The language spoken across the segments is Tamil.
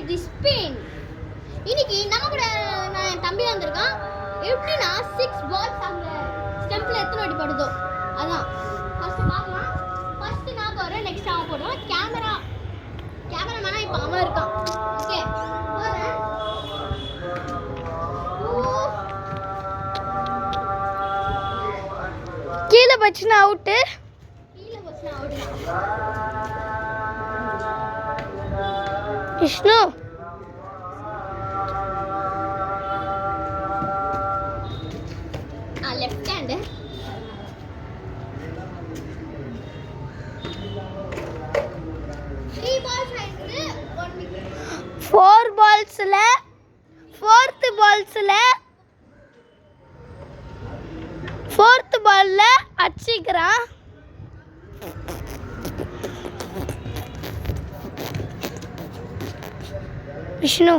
தி ஸ்பின். இன்னைக்கு நம்ம கூட நான் தம்பி வந்திருக்கான். எப்படின்னா 6 பால்ஸ் அந்த ஸ்டெம்ப்ல எத்தனை வாட்டி படுதோ அதான் ஃபர்ஸ்ட் பார்க்கலாம். ஃபர்ஸ்ட் நான் போறேன், நெக்ஸ்ட் அவன் போடுவான். கேமராமேனா இப்போ அவன் இருக்கான். ஓகே போறேன். கீழே பச்சுனா out. Vishnu left hand 3 balls ஆயிடுது. 1 விக்கெட். 4 பால்ஸ்ல 4th பால்ல அடிச்சிக்கிறான். விஷ்ணு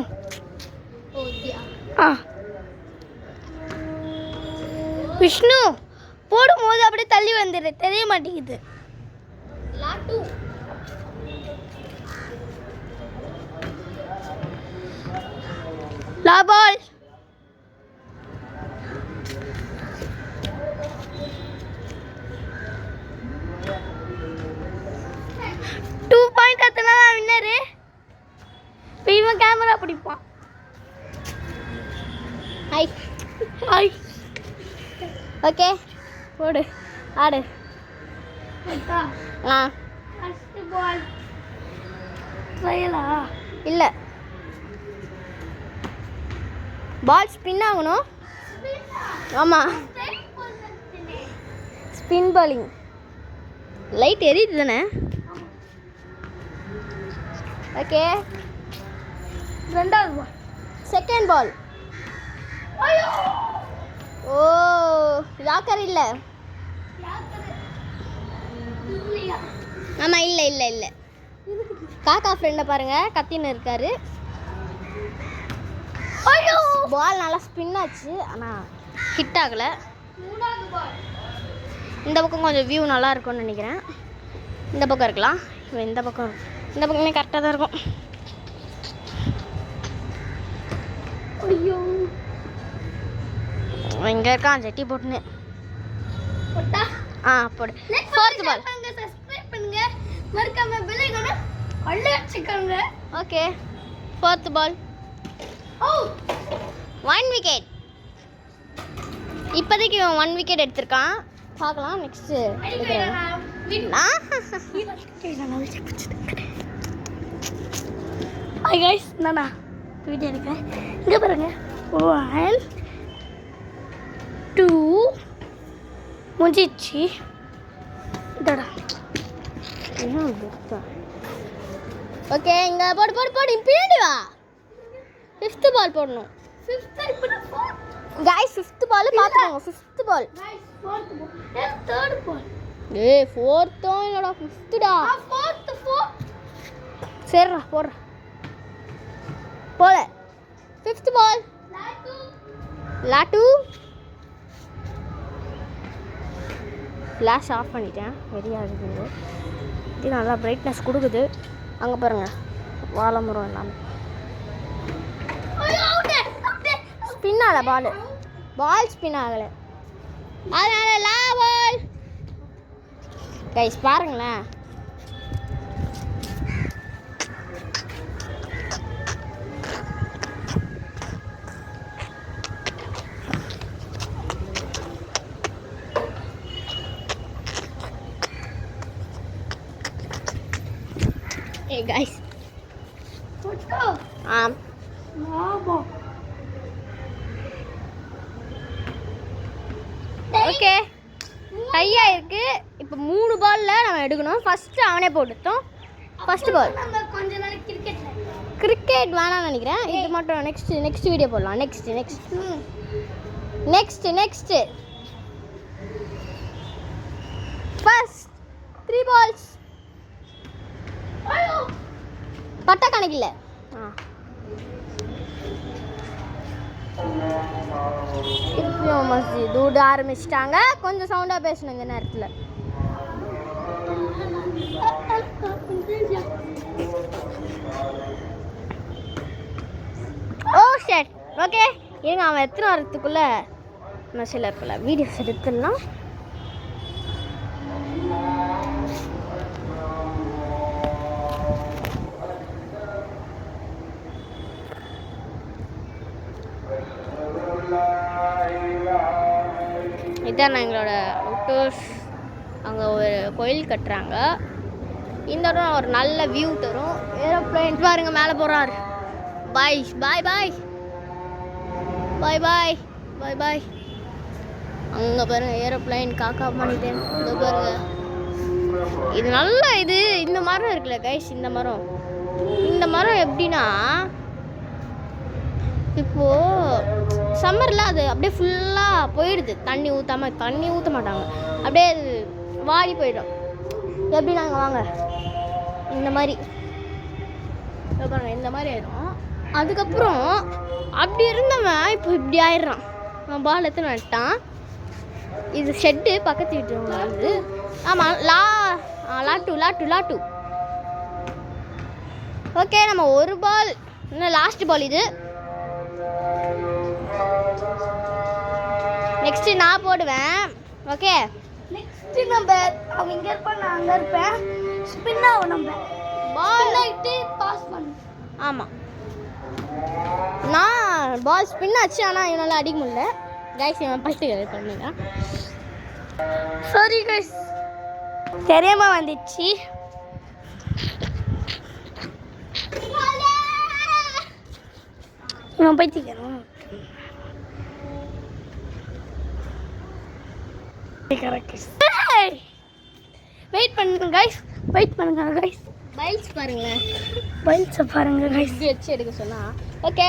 விஷ்ணு போடும்போது அப்படியே தள்ளி வந்துடு, தெரிய மாட்டேங்குது. லாட்டு லா பால். பாயிண்ட் கத்தனா வின்னரு. இவன் கேமரா பிடிப்பான். Hi hi. ஓகே போடு ஆடு. ஆ ஃபர்ஸ்ட் பால் ட்ரையலா இல்ல, பால் ஸ்பின் ஆகணும். ஆமா, ஸ்பின் பாலிங். லைட் எரியுது தானே? ஓகே, ரெண்டாவது பால். Second ball. ஓ யாக்கர் இல்லை. ஆமாம், இல்லை இல்லை இல்லை. காக்கா ஃப்ரெண்டை பாருங்க, கத்தின்னு இருக்காரு. பால் நல்லா ஸ்பின் ஆச்சு, ஆனால் ஹிட் ஆகலை. இந்த பக்கம் கொஞ்சம் வியூ நல்லா இருக்கும்னு நினைக்கிறேன். இந்த பக்கம் இருக்கலாம். இந்த பக்கமே கரெக்டாக தான் இருக்கும். ஐயோ, இங்கே இருக்கான் ஜட்டி போட்டுன்னு. போட்டா போடு. ஃபோர்த் பால். சப்ஸ்கிரைப் பண்ணுங்க, மறக்காம பெல் ஐகானை அள்ளி வச்சுக்கோங்க. Okay, fourth ball. ஓ 1 விக்கெட். இப்போதைக்கு இவன் 1 விக்கெட் எடுத்திருக்கான். பார்க்கலாம் நெக்ஸ்ட்டு. ஹாய் கைஸ், நானா வீடியோ எடுக்கிறேன். இங்கே பாருங்க, 1 2 முடிஞ்சிச்சு. இதோட ஓகே, இங்கே போடு போடு போடு. பின்னாடி வா. 5th பால் போடணும். கைஸ் 5th பால் பார்த்துக்கோங்க. 5th பால். தேர்ட் பால். ஏய் 4th இல்லடா, 5th டா. ஃபோர்த். சரிடா போடுற போல. 5th ball. Lot. Flash of பண்ணிட்டேன், வெறியாக இருக்குது. இது நல்லா பிரைட்னஸ் கொடுக்குது. அங்கே பாருங்கள், வாழை மரம் எல்லாமே. ஸ்பின் ஆகலை பால் ஸ்பின் ஆகலை, அதனால லா பால். கைஸ் பாருங்களேன், hey guys. ஓகே, டையா இருக்கு. இப்போ 3 பால்ல நம்ம எடுக்கணும். ஃபர்ஸ்ட் அவனே போட்டுட்டோம். First ball. கொஞ்ச நாளைக்கு கிரிக்கெட் வேணாம்னு நினைக்கிறேன். இது மட்டும் நெக்ஸ்ட் வீடியோ போடலாம். Next first 3 balls. பட்டா கணக்கில்ல. திருப்பியும் மஸ்ஜித் தூட ஆரம்பிச்சிட்டாங்க. கொஞ்சம் சவுண்டாக பேசணும் இந்த நேரத்தில். ஓகே இருங்க, அவன் எத்தனை வரத்துக்குள்ளே நான் சில பல வீடியோஸ் எடுத்துடலாம். இதான் எங்களோட அவுட்டோர்ஸ். அங்கே ஒரு கோயில் கட்டுறாங்க. இந்த இடம் ஒரு நல்ல வியூ தரும். ஏரோப்ளேன் பாருங்க மேலே போகிறார். பாய் பாய் பாய் பாய் பாய் பாய் பாய். அங்கே பாருங்க ஏரோப்ளைன் காக்கா பண்ணிட்டேன். இங்கே பாருங்க, இது நல்ல இது. இந்த மரம் இருக்குல்ல கைஸ், இந்த மரம் எப்படின்னா, இப்போ சம்மரில் அது அப்படியே ஃபுல்லாக போயிடுது. தண்ணி ஊற்ற மாட்டாங்க, அப்படியே அது வாடி போயிடும். எப்படி நாங்கள் வாங்க இந்த மாதிரி பாருங்க, இந்த மாதிரி ஆயிடும். அதுக்கப்புறம் அப்படி இருந்தவன் இப்போ இப்படி ஆயிடுறான். அவன் பால் எடுத்துன்னு வந்துட்டான். இது ஷெட்டு பக்கத்து வீட்டு வந்து. ஆமாம், லாட்டு. ஓகே, நம்ம ஒரு பால் இன்னும் லாஸ்ட் பால் இது. நெக்ஸ்ட்டு நான் போடுவேன். ஓகே, நெக்ஸ்ட் நம்ம அவங்க இங்கே இருப்பான், நான் அங்கே இருப்பேன். ஸ்பின் ஆகும், நம்ம பால் ஆகிட்டு பாஸ் பண்ணு. ஆமாம், நான் பால் ஸ்பின் ஆச்சு, ஆனால் என்னால் அடிக்க முடியல. கைஸ் இவன் பைட்டு பண்ணுங்க. சாரி கைஸ், தெரியாம வந்துச்சு. இவன் பைத்திக்கிறோம். வெயிட் பண்ணுங்க கைஸ், பைல்ஸ் பாருங்களேன், கைஸ் வச்சு எடுக்க சொன்னா. ஓகே,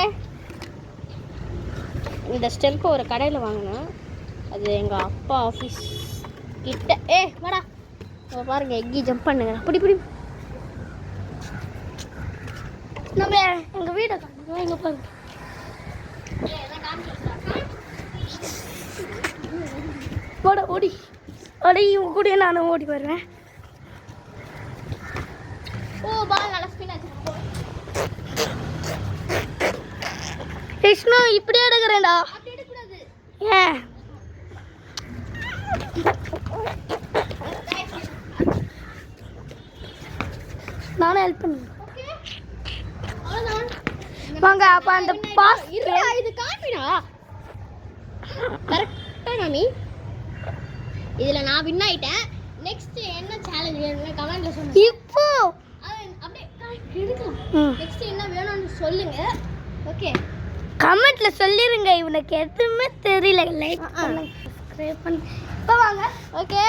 இந்த ஸ்டெம்பை ஒரு கடையில் வாங்கினேன். அது எங்கள் அப்பா ஆஃபீஸ் கிட்ட. வாடா பாருங்க, எக்கி ஜம்ப் பண்ணுங்க. பிடி நம்ம எங்கள் வீடை காட்டுங்க. எங்கே பாருங்க, ஓடி இவங்க கூட நானும் ஓடி வருவேன். பால் நல்லா ஸ்பின் ஆச்சு. விஷ்ணு இப்படி எடுக்கிறேன்டா. அப்படி எடுக்கக்கூடாது. ஏன்? நானும் ஹெல்ப் பண்ணுவேன். வாங்க, அப்ப அந்த பாஸ் இது காமிடா. கரெக்டா மாமி, இதுல நான் வின் ஆயிட்டேன். நெக்ஸ்ட் என்ன சேலஞ்ச் வேணும்னு கமெண்ட்ல சொல்லுங்க. இப்போ அப்படியே எடுக்கலாம். நெக்ஸ்ட் என்ன வேணும்னு சொல்லுங்க. ஓகே, கமெண்ட்ல சொல்லிருங்க. இவனுக்கு எதுவுமே தெரியல. லைக் பண்ணுங்க, சப்ஸ்கிரைப் பண்ணுங்க. இப்போ வாங்க. ஓகே,